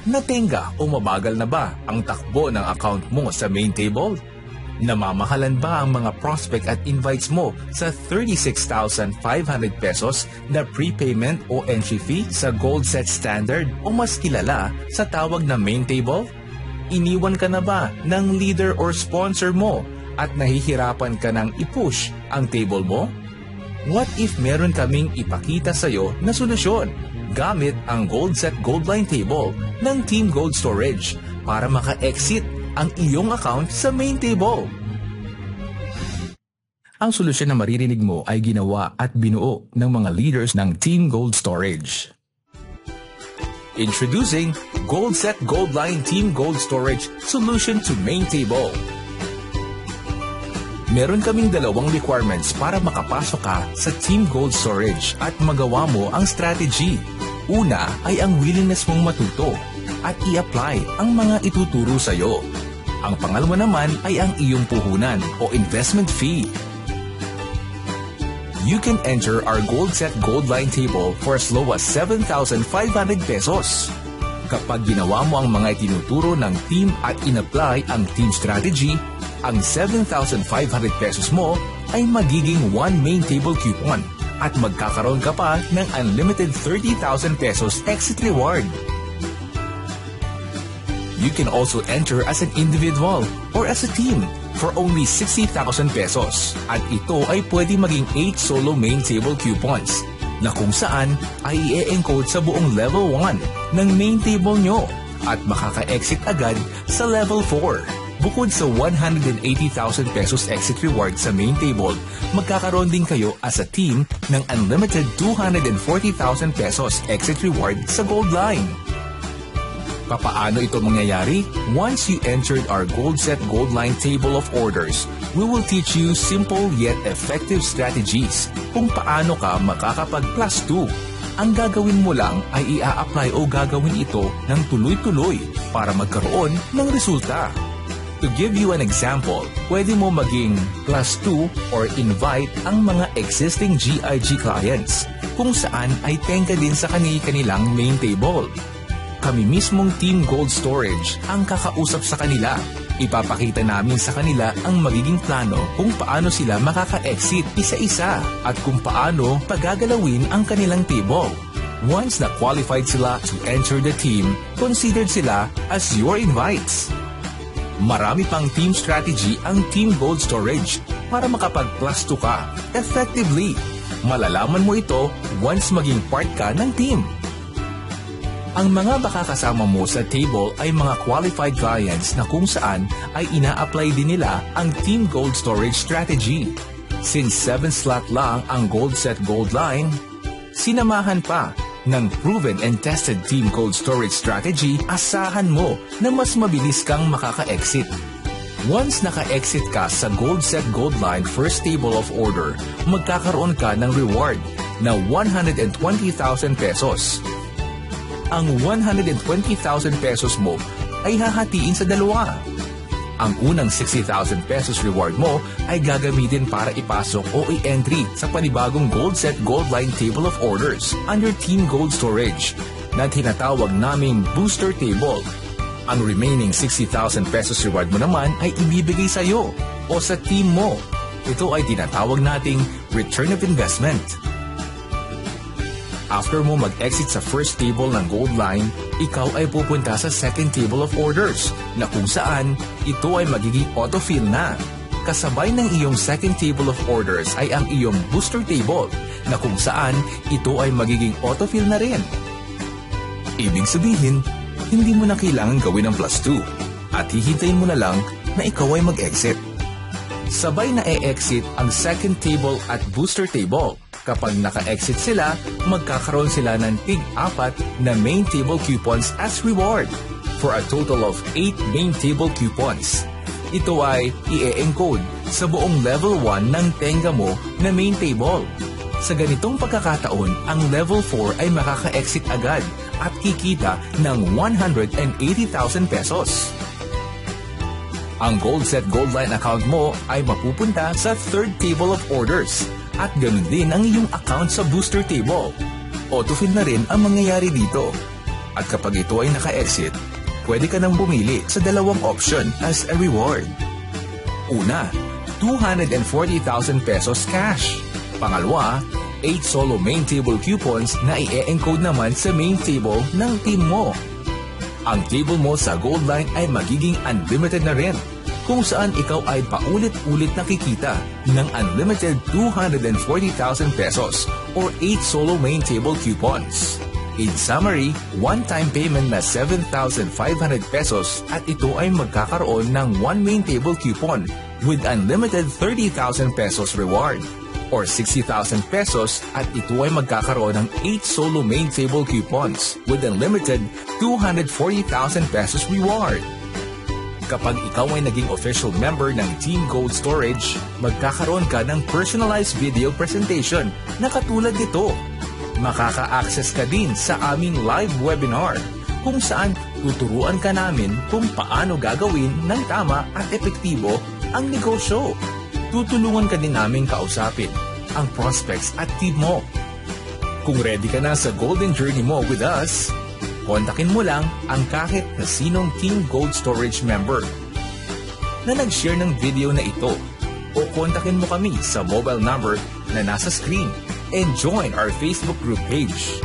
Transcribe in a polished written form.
Natenga o mabagal na ba ang takbo ng account mo sa main table? Namamahalan ba ang mga prospect at invites mo sa 36,500 pesos na prepayment o entry fee sa Gold Set Standard o mas kilala sa tawag na main table? Iniwan ka na ba ng leader or sponsor mo at nahihirapan ka nang i-push ang table mo? What if meron kaming ipakita sa iyo na solusyon gamit ang Gold Set Gold Line Table ng Team Gold Storage para maka-exit ang iyong account sa main table? Ang solusyon na maririnig mo ay ginawa at binuo ng mga leaders ng Team Gold Storage. Introducing Gold Set Gold Line Team Gold Storage Solution to Main Table. Meron kaming dalawang requirements para makapasok ka sa Team Gold Storage at magawa mo ang strategy. Una ay ang willingness mong matuto at i-apply ang mga ituturo sa iyo. Ang pangalawa naman ay ang iyong puhunan o investment fee. You can enter our Gold Set Gold Line Table for as low as 7,500 pesos. Kapag ginawa mo ang mga itinuturo ng team at in-apply ang team strategy, ang 7,500 pesos mo ay magiging one main table coupon at magkakaroon ka pa ng unlimited 30,000 pesos exit reward. You can also enter as an individual or as a team for only 60,000 pesos at ito ay pwede maging 8 solo main table coupons na kung saan ay i-encode sa buong level 1 ng main table nyo at makaka-exit agad sa level 4. Bukod sa 180,000 pesos exit reward sa main table, magkakaroon din kayo as a team ng unlimited 240,000 pesos exit reward sa Gold Line. Papaano ito mangyayari? Once you entered our Gold Set Gold Line Table of Orders, we will teach you simple yet effective strategies kung paano ka makakapag plus 2. Ang gagawin mo lang ay i-a-apply o gagawin ito ng tuloy-tuloy para magkaroon ng resulta. To give you an example, pwede mo maging plus 2 or invite ang mga existing GIG clients kung saan ay tengka din sa kanilang main table. Kami mismong Team Gold Storage ang kakausap sa kanila. Ipapakita namin sa kanila ang magiging plano kung paano sila makaka-exit isa-isa at kung paano pagagalawin ang kanilang table. Once na qualified sila to enter the team, considered sila as your invites. Marami pang team strategy ang Team Gold Storage para makapag-plus 2 ka effectively. Malalaman mo ito once maging part ka ng team. Ang mga makakasama mo sa table ay mga qualified clients na kung saan ay ina-apply din nila ang Team Gold Storage strategy. Since 7 slot lang ang Gold Set Gold Line, sinamahan pa ng proven and tested Team Gold Storage strategy, asahan mo na mas mabilis kang makaka-exit. Once naka-exit ka sa Gold Set Gold Line first table of order, magkakaroon ka ng reward na 120,000 pesos. Ang 120,000 pesos mo ay hahatiin sa dalawa. Ang unang 60,000 pesos reward mo ay gagamitin para ipasok o i-entry sa panibagong Gold Set Gold Line Table of Orders under Team Gold Storage na tinatawag naming Booster Table. Ang remaining 60,000 pesos reward mo naman ay ibibigay sa iyo o sa team mo. Ito ay tinatawag nating Return of Investment. After mo mag-exit sa first table ng Gold Line, ikaw ay pupunta sa second table of orders na kung saan ito ay magiging autofill na. Kasabay ng iyong second table of orders ay ang iyong booster table na kung saan ito ay magiging autofill na rin. Ibig sabihin, hindi mo na kailangan gawin ang plus 2 at hihintayin mo na lang na ikaw ay mag-exit. Sabay na e-exit ang second table at booster table. Kapag naka-exit sila, magkakaroon sila ng tig-4 na main table coupons as reward for a total of 8 main table coupons. Ito ay i-encode sa buong level 1 ng tenga mo na main table. Sa ganitong pagkakataon, ang level 4 ay makaka-exit agad at kikita ng 180,000 pesos. Ang Gold Set Gold Line account mo ay mapupunta sa third table of orders. At ganun din ang iyong account sa booster table. Autofill na rin ang mangyayari dito. At kapag ito ay naka-exit, pwede ka nang bumili sa dalawang option as a reward. Una, 240,000 pesos cash. Pangalawa, 8 solo main table coupons na i-encode naman sa main table ng team mo. Ang table mo sa Gold Line ay magiging unlimited na rin, kung saan ikaw ay paulit-ulit nakikita ng unlimited 240,000 pesos or 8 solo main table coupons. In summary, one-time payment na 7,500 pesos at ito ay magkakaroon ng 1 main table coupon with unlimited 30,000 pesos reward or 60,000 pesos at ito ay magkakaroon ng 8 solo main table coupons with unlimited 240,000 pesos reward. Kapag ikaw ay naging official member ng Team Gold Storage, magkakaroon ka ng personalized video presentation na katulad nito. Makaka-access ka din sa aming live webinar kung saan tuturuan ka namin kung paano gagawin ng tama at epektibo ang negosyo. Tutulungan ka din namin kausapin ang prospects at team mo. Kung ready ka na sa golden journey mo with us, kontakin mo lang ang kahit na sinong Team Gold Storage member na nag-share ng video na ito o kontakin mo kami sa mobile number na nasa screen and join our Facebook group page.